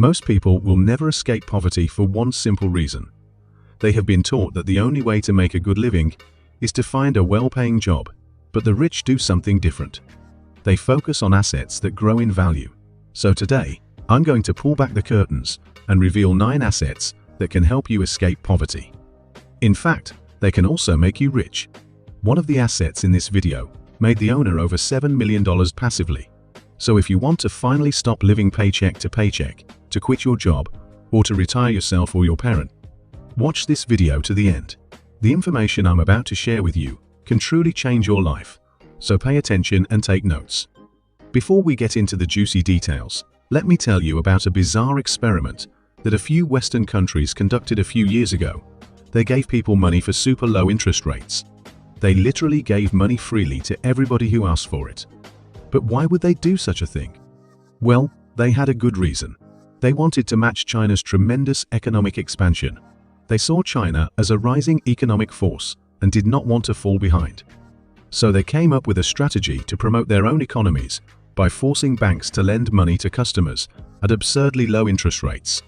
Most people will never escape poverty for one simple reason. They have been taught that the only way to make a good living is to find a well-paying job, but the rich do something different. They focus on assets that grow in value. So today, I'm going to pull back the curtains and reveal 9 assets that can help you escape poverty. In fact, they can also make you rich. One of the assets in this video made the owner over $7 million passively. So if you want to finally stop living paycheck to paycheck, to quit your job, or to retire yourself or your parent, watch this video to the end. The information I'm about to share with you can truly change your life, so pay attention and take notes. Before we get into the juicy details, let me tell you about a bizarre experiment that a few Western countries conducted a few years ago. They gave people money for super low interest rates. They literally gave money freely to everybody who asked for it. But why would they do such a thing? Well, they had a good reason. They wanted to match China's tremendous economic expansion. They saw China as a rising economic force and did not want to fall behind. So they came up with a strategy to promote their own economies by forcing banks to lend money to customers at absurdly low interest rates.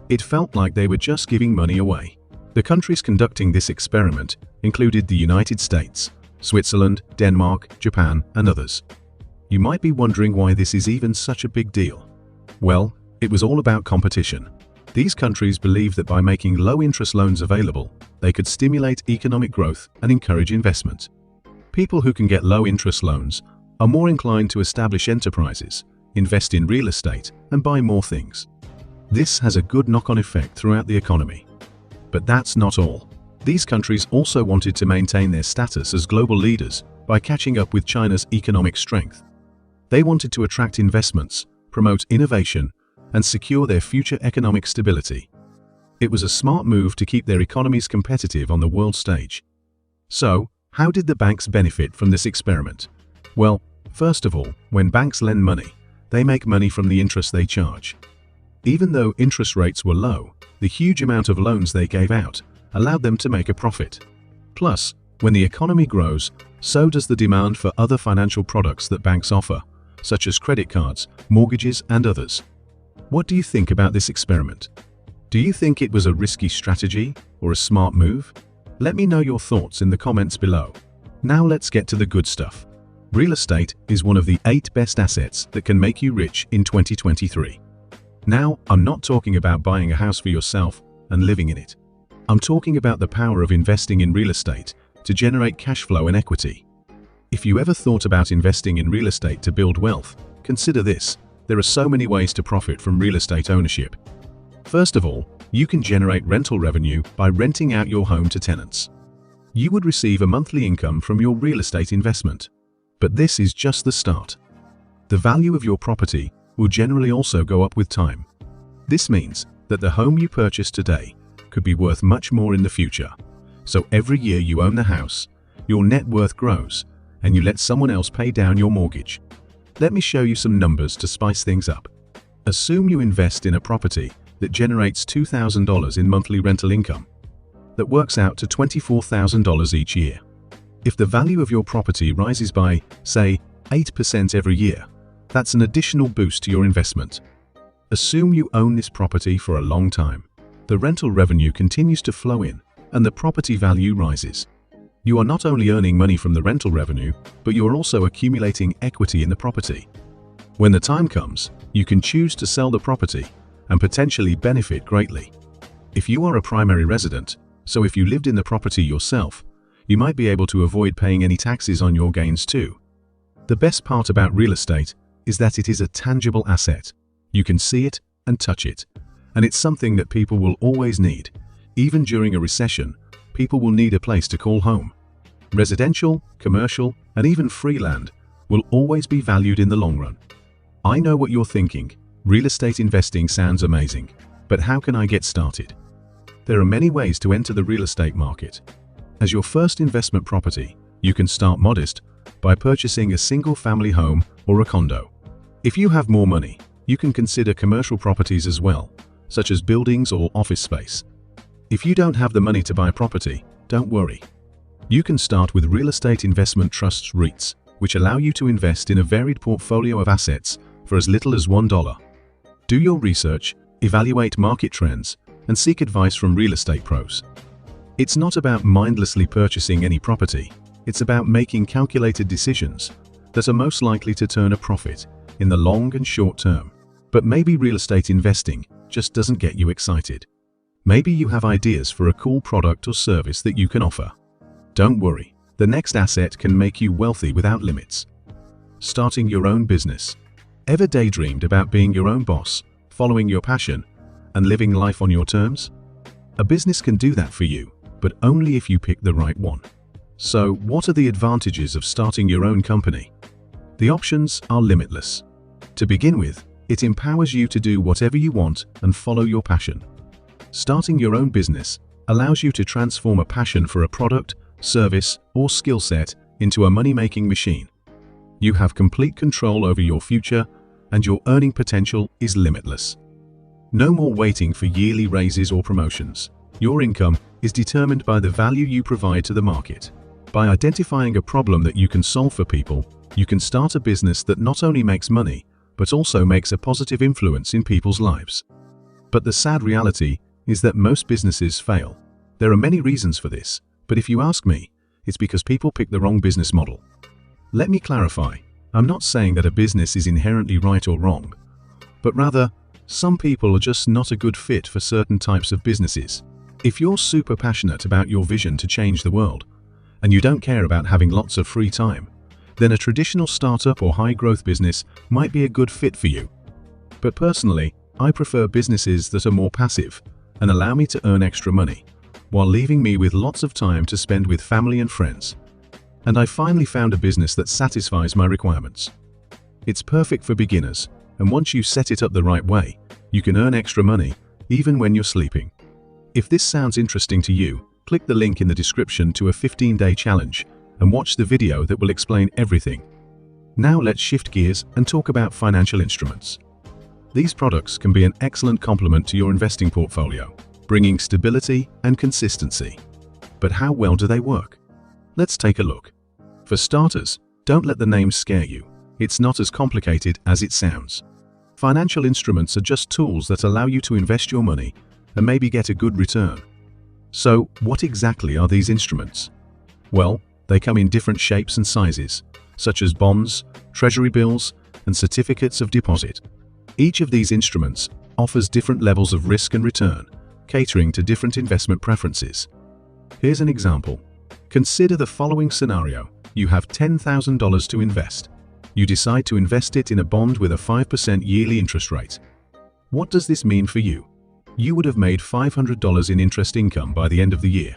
It felt like they were just giving money away. The countries conducting this experiment included the United States, Switzerland, Denmark, Japan, and others. You might be wondering why this is even such a big deal. Well, it was all about competition. These countries believed that by making low-interest loans available, they could stimulate economic growth and encourage investment. People who can get low-interest loans are more inclined to establish enterprises, invest in real estate, and buy more things. This has a good knock-on effect throughout the economy. But that's not all. These countries also wanted to maintain their status as global leaders by catching up with China's economic strength. They wanted to attract investments, promote innovation, and secure their future economic stability. It was a smart move to keep their economies competitive on the world stage. So, how did the banks benefit from this experiment? Well, first of all, when banks lend money, they make money from the interest they charge. Even though interest rates were low, the huge amount of loans they gave out allowed them to make a profit. Plus, when the economy grows, so does the demand for other financial products that banks offer, such as credit cards, mortgages, and others. What do you think about this experiment? Do you think it was a risky strategy or a smart move? Let me know your thoughts in the comments below. Now let's get to the good stuff. Real estate is one of the 8 best assets that can make you rich in 2023. Now, I'm not talking about buying a house for yourself and living in it. I'm talking about the power of investing in real estate to generate cash flow and equity. If you ever thought about investing in real estate to build wealth, consider this. There are so many ways to profit from real estate ownership. First of all, you can generate rental revenue by renting out your home to tenants. You would receive a monthly income from your real estate investment. But this is just the start. The value of your property will generally also go up with time. This means that the home you purchase today could be worth much more in the future. So every year you own the house, your net worth grows, and you let someone else pay down your mortgage. Let me show you some numbers to spice things up. Assume you invest in a property that generates $2,000 in monthly rental income. That works out to $24,000 each year. If the value of your property rises by, say, 8% every year, that's an additional boost to your investment. Assume you own this property for a long time. The rental revenue continues to flow in, and the property value rises. You are not only earning money from the rental revenue, but you are also accumulating equity in the property. When the time comes, you can choose to sell the property and potentially benefit greatly. If you are a primary resident, so if you lived in the property yourself, you might be able to avoid paying any taxes on your gains too. The best part about real estate is that it is a tangible asset. You can see it and touch it, and it's something that people will always need. Even during a recession, people will need a place to call home. Residential, commercial, and even free land will always be valued in the long run. I know what you're thinking. Real estate investing sounds amazing, but how can I get started? There are many ways to enter the real estate market. As your first investment property, you can start modest by purchasing a single-family home or a condo. If you have more money, you can consider commercial properties as well, such as buildings or office space. If you don't have the money to buy property, don't worry. You can start with real estate investment trusts REITs, which allow you to invest in a varied portfolio of assets for as little as $1. Do your research evaluate market trends, and seek advice from real estate pros. It's not about mindlessly purchasing any property. It's about making calculated decisions that are most likely to turn a profit in the long and short term. But maybe real estate investing just doesn't get you excited. Maybe you have ideas for a cool product or service that you can offer. Don't worry, the next asset can make you wealthy without limits. Starting your own business. Ever daydreamed about being your own boss, following your passion, and living life on your terms? A business can do that for you, but only if you pick the right one. So, what are the advantages of starting your own company? The options are limitless. To begin with, it empowers you to do whatever you want and follow your passion. Starting your own business allows you to transform a passion for a product, service, or skill set into a money-making machine. You have complete control over your future, and your earning potential is limitless. No more waiting for yearly raises or promotions. Your income is determined by the value you provide to the market. By identifying a problem that you can solve for people, you can start a business that not only makes money, but also makes a positive influence in people's lives. But the sad reality is that most businesses fail. There are many reasons for this, but if you ask me, it's because people pick the wrong business model. Let me clarify. I'm not saying that a business is inherently right or wrong, but rather, some people are just not a good fit for certain types of businesses. If you're super passionate about your vision to change the world, and you don't care about having lots of free time, then a traditional startup or high-growth business might be a good fit for you. But personally, I prefer businesses that are more passive and allow me to earn extra money, while leaving me with lots of time to spend with family and friends. And I finally found a business that satisfies my requirements. It's perfect for beginners, and once you set it up the right way, you can earn extra money even when you're sleeping. If this sounds interesting to you, click the link in the description to a 15-day challenge and watch the video that will explain everything. Now let's shift gears and talk about financial instruments. These products can be an excellent complement to your investing portfolio, bringing stability and consistency. But how well do they work? Let's take a look. For starters, don't let the name scare you. It's not as complicated as it sounds. Financial instruments are just tools that allow you to invest your money and maybe get a good return. So, what exactly are these instruments? Well, they come in different shapes and sizes, such as bonds, treasury bills, and certificates of deposit. Each of these instruments offers different levels of risk and return, catering to different investment preferences. Here's an example. Consider the following scenario. You have $10,000 to invest. You decide to invest it in a bond with a 5% yearly interest rate. What does this mean for you? You would have made $500 in interest income by the end of the year.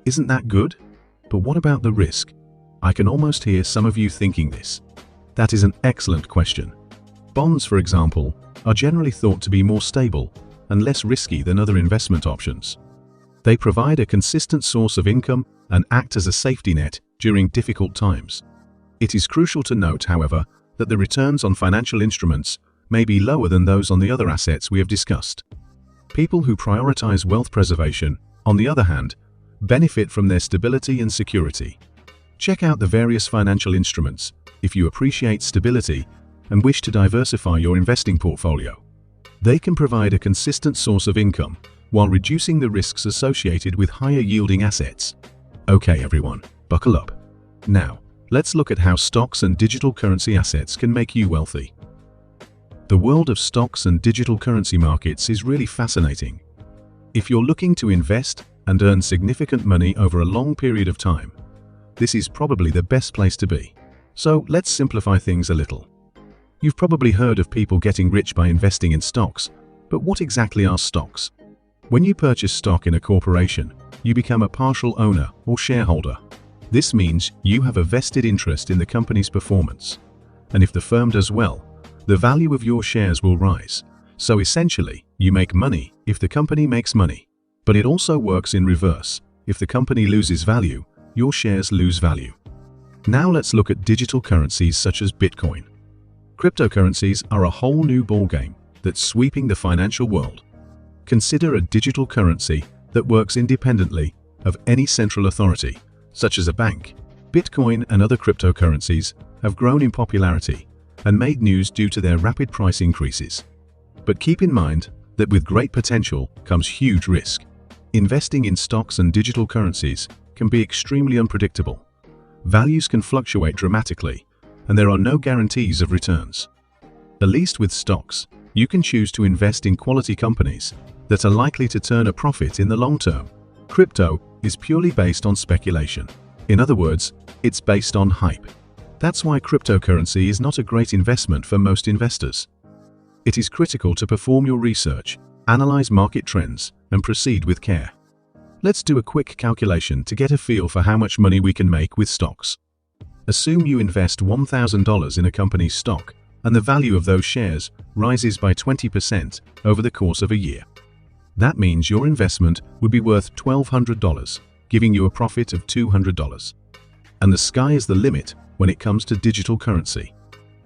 Isn't that good? But what about the risk? I can almost hear some of you thinking this. That is an excellent question. Bonds, for example, are generally thought to be more stable and less risky than other investment options. They provide a consistent source of income and act as a safety net during difficult times. It is crucial to note, however, that the returns on financial instruments may be lower than those on the other assets we have discussed. People who prioritize wealth preservation, on the other hand, benefit from their stability and security. Check out the various financial instruments if you appreciate stability and wish to diversify your investing portfolio. They can provide a consistent source of income while reducing the risks associated with higher-yielding assets. Okay, everyone, buckle up. Now, let's look at how stocks and digital currency assets can make you wealthy. The world of stocks and digital currency markets is really fascinating. If you're looking to invest and earn significant money over a long period of time, this is probably the best place to be. So let's simplify things a little. You've probably heard of people getting rich by investing in stocks, but what exactly are stocks? When you purchase stock in a corporation, you become a partial owner or shareholder. This means you have a vested interest in the company's performance. And if the firm does well, the value of your shares will rise. So essentially, you make money if the company makes money. But it also works in reverse. If the company loses value, your shares lose value. Now let's look at digital currencies such as Bitcoin. Cryptocurrencies are a whole new ballgame that's sweeping the financial world. Consider a digital currency that works independently of any central authority, such as a bank. Bitcoin and other cryptocurrencies have grown in popularity and made news due to their rapid price increases. But keep in mind that with great potential comes huge risk. Investing in stocks and digital currencies can be extremely unpredictable. Values can fluctuate dramatically, and there are no guarantees of returns. At least with stocks, you can choose to invest in quality companies that are likely to turn a profit in the long term. Crypto is purely based on speculation. In other words, it's based on hype. That's why cryptocurrency is not a great investment for most investors. It is critical to perform your research, analyze market trends, and proceed with care. Let's do a quick calculation to get a feel for how much money we can make with stocks. Assume you invest $1,000 in a company's stock, and the value of those shares rises by 20% over the course of a year. That means your investment would be worth $1,200, giving you a profit of $200. And the sky is the limit when it comes to digital currency.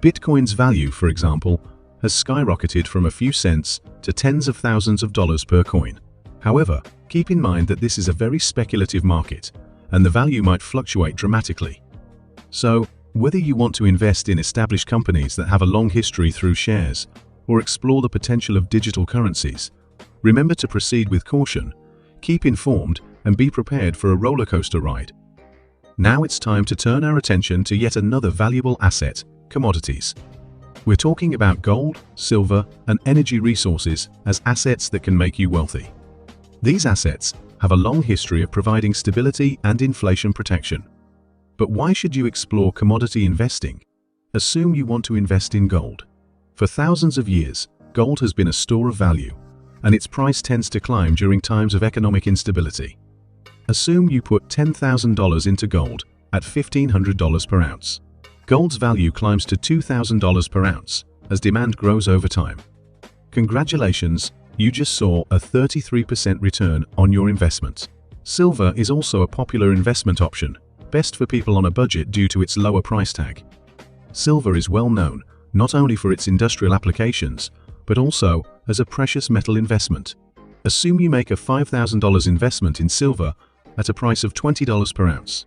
Bitcoin's value, for example, has skyrocketed from a few cents to tens of thousands of dollars per coin. However, keep in mind that this is a very speculative market, and the value might fluctuate dramatically. So, whether you want to invest in established companies that have a long history through shares, or explore the potential of digital currencies, remember to proceed with caution, keep informed, and be prepared for a roller coaster ride. Now it's time to turn our attention to yet another valuable asset, commodities. We're talking about gold, silver, and energy resources as assets that can make you wealthy. These assets have a long history of providing stability and inflation protection. But why should you explore commodity investing? Assume you want to invest in gold. For thousands of years, gold has been a store of value, and its price tends to climb during times of economic instability. Assume you put $10,000 into gold at $1,500 per ounce. Gold's value climbs to $2,000 per ounce as demand grows over time. Congratulations, you just saw a 33% return on your investment. Silver is also a popular investment option, best for people on a budget due to its lower price tag. Silver is well known not only for its industrial applications, but also as a precious metal investment. Assume you make a $5,000 investment in silver at a price of $20 per ounce.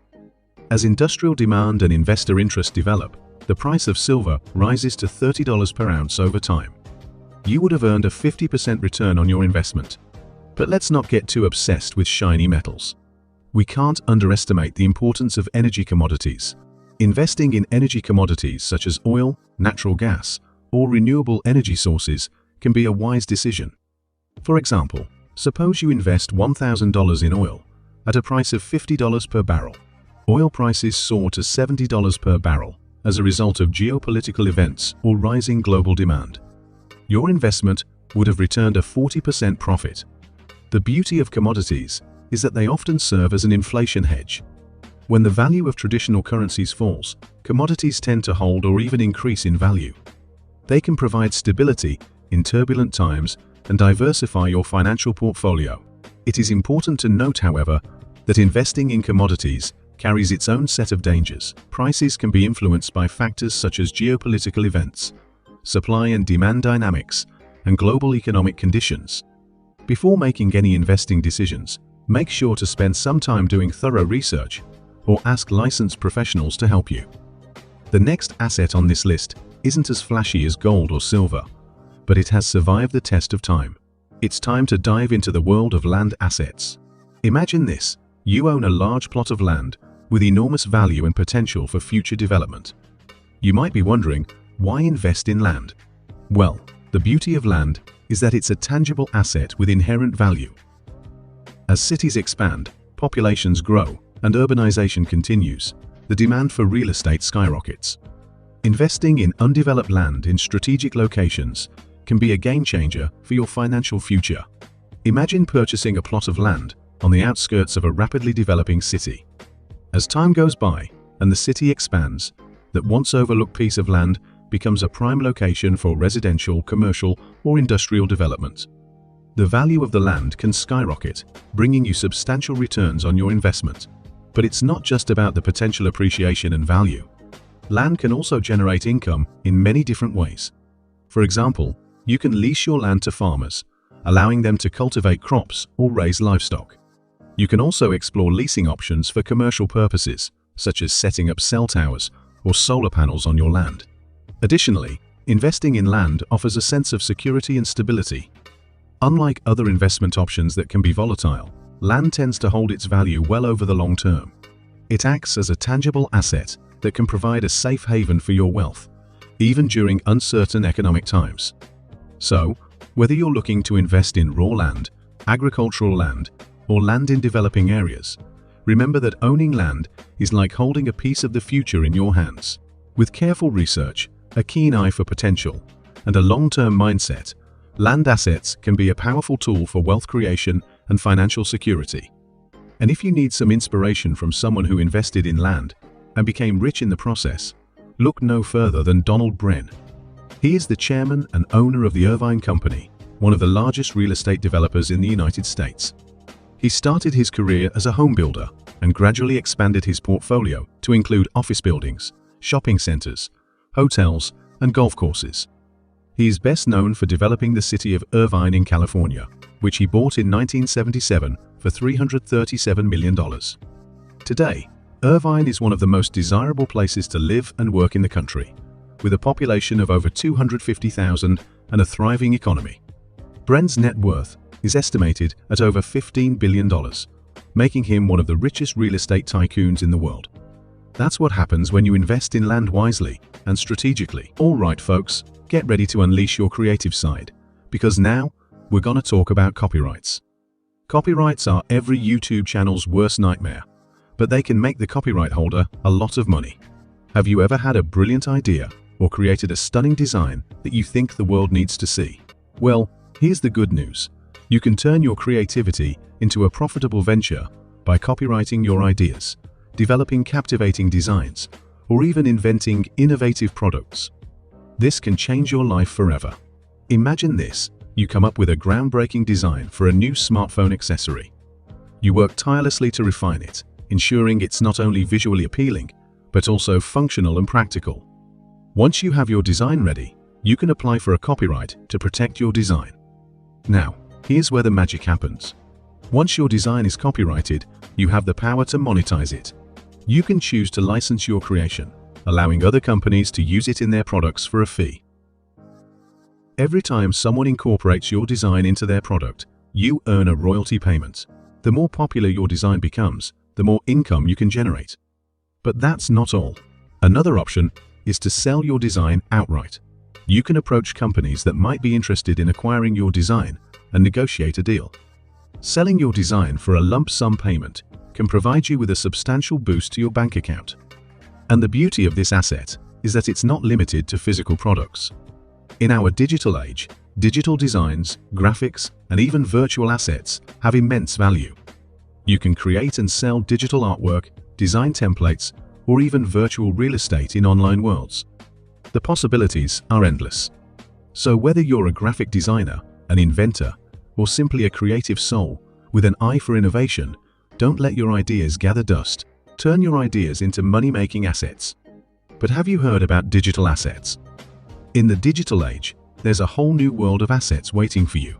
As industrial demand and investor interest develop, the price of silver rises to $30 per ounce over time. You would have earned a 50% return on your investment. But let's not get too obsessed with shiny metals. We can't underestimate the importance of energy commodities. Investing in energy commodities such as oil, natural gas, or renewable energy sources can be a wise decision. For example, suppose you invest $1,000 in oil at a price of $50 per barrel. Oil prices soar to $70 per barrel as a result of geopolitical events or rising global demand. Your investment would have returned a 40% profit. The beauty of commodities is that they often serve as an inflation hedge. When the value of traditional currencies falls, commodities tend to hold or even increase in value. They can provide stability in turbulent times and diversify your financial portfolio. It is important to note, however, that investing in commodities carries its own set of dangers. Prices can be influenced by factors such as geopolitical events, supply and demand dynamics, and global economic conditions. Before making any investing decisions, make sure to spend some time doing thorough research or ask licensed professionals to help you. The next asset on this list isn't as flashy as gold or silver, but it has survived the test of time. It's time to dive into the world of land assets. Imagine this: you own a large plot of land with enormous value and potential for future development. You might be wondering, why invest in land? Well, the beauty of land is that it's a tangible asset with inherent value. As cities expand, populations grow, and urbanization continues, the demand for real estate skyrockets. Investing in undeveloped land in strategic locations can be a game changer for your financial future. Imagine purchasing a plot of land on the outskirts of a rapidly developing city. As time goes by and the city expands, that once overlooked piece of land becomes a prime location for residential, commercial, or industrial development. The value of the land can skyrocket, bringing you substantial returns on your investment. But it's not just about the potential appreciation and value. Land can also generate income in many different ways. For example, you can lease your land to farmers, allowing them to cultivate crops or raise livestock. You can also explore leasing options for commercial purposes, such as setting up cell towers or solar panels on your land. Additionally, investing in land offers a sense of security and stability. Unlike other investment options that can be volatile, land tends to hold its value well over the long term. It acts as a tangible asset that can provide a safe haven for your wealth, even during uncertain economic times. So, whether you're looking to invest in raw land, agricultural land, or land in developing areas, remember that owning land is like holding a piece of the future in your hands. With careful research, a keen eye for potential, and a long-term mindset, land assets can be a powerful tool for wealth creation and financial security. And if you need some inspiration from someone who invested in land and became rich in the process, look no further than Donald Bren. He is the chairman and owner of the Irvine Company, one of the largest real estate developers in the United States. He started his career as a home builder and gradually expanded his portfolio to include office buildings, shopping centers, hotels, and golf courses. He is best known for developing the city of Irvine in California, which he bought in 1977 for $337 million. Today, Irvine is one of the most desirable places to live and work in the country, with a population of over 250,000 and a thriving economy. Bren's net worth is estimated at over $15 billion, making him one of the richest real estate tycoons in the world. That's what happens when you invest in land wisely and strategically. All right, folks, get ready to unleash your creative side, because now we're gonna talk about copyrights. Copyrights are every YouTube channel's worst nightmare, but they can make the copyright holder a lot of money. Have you ever had a brilliant idea or created a stunning design that you think the world needs to see? Well, here's the good news. You can turn your creativity into a profitable venture by copywriting your ideas, developing captivating designs, or even inventing innovative products. This can change your life forever. Imagine this. You come up with a groundbreaking design for a new smartphone accessory. You work tirelessly to refine it, ensuring it's not only visually appealing, but also functional and practical. Once you have your design ready, you can apply for a copyright to protect your design. Now, here's where the magic happens. Once your design is copyrighted, you have the power to monetize it. You can choose to license your creation, allowing other companies to use it in their products for a fee. Every time someone incorporates your design into their product, you earn a royalty payment. The more popular your design becomes, the more income you can generate. But that's not all. Another option is to sell your design outright. You can approach companies that might be interested in acquiring your design and negotiate a deal. Selling your design for a lump sum payment can provide you with a substantial boost to your bank account. And the beauty of this asset is that it's not limited to physical products. In our digital age, digital designs, graphics, and even virtual assets have immense value. You can create and sell digital artwork, design templates, or even virtual real estate in online worlds. The possibilities are endless. So whether you're a graphic designer, an inventor, or simply a creative soul with an eye for innovation, don't let your ideas gather dust. Turn your ideas into money-making assets. But have you heard about digital assets? In the digital age, there's a whole new world of assets waiting for you.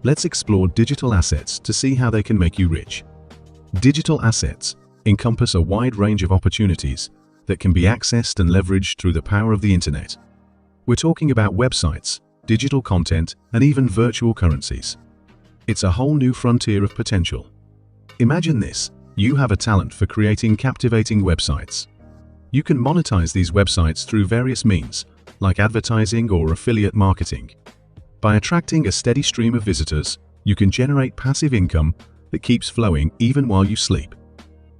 Let's explore digital assets to see how they can make you rich. Digital assets encompass a wide range of opportunities that can be accessed and leveraged through the power of the internet. We're talking about websites, digital content, and even virtual currencies. It's a whole new frontier of potential. Imagine this. You have a talent for creating captivating websites. You can monetize these websites through various means, like advertising or affiliate marketing. By attracting a steady stream of visitors, you can generate passive income that keeps flowing even while you sleep.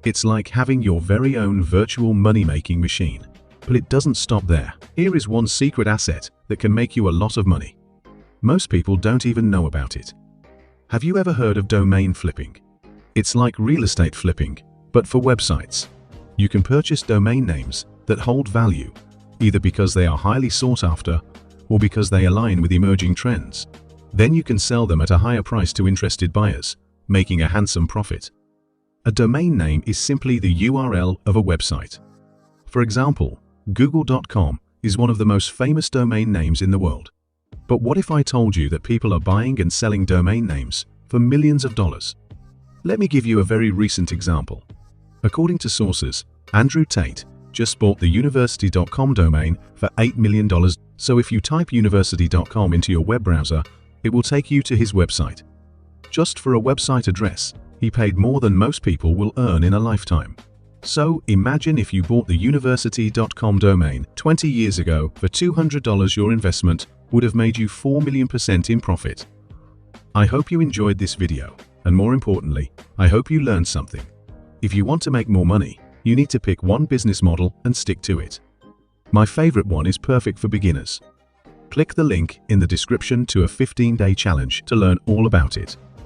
It's like having your very own virtual money-making machine. But it doesn't stop there. Here is one secret asset that can make you a lot of money. Most people don't even know about it. Have you ever heard of domain flipping? It's like real estate flipping, but for websites. You can purchase domain names that hold value, either because they are highly sought after or because they align with emerging trends. Then you can sell them at a higher price to interested buyers, making a handsome profit. A domain name is simply the URL of a website. For example, Google.com is one of the most famous domain names in the world. But what if I told you that people are buying and selling domain names for millions of dollars? Let me give you a very recent example. According to sources, Andrew Tate just bought the university.com domain for $8 million. So if you type university.com into your web browser, It will take you to his website. Just for a website address, he paid more than most people will earn in a lifetime. So, imagine if you bought the university.com domain 20 years ago for $200. Your investment would have made you 4,000,000% in profit. I hope you enjoyed this video, and more importantly, I hope you learned something. If you want to make more money, you need to pick one business model and stick to it. My favorite one is perfect for beginners. Click the link in the description to a 15-day challenge to learn all about it.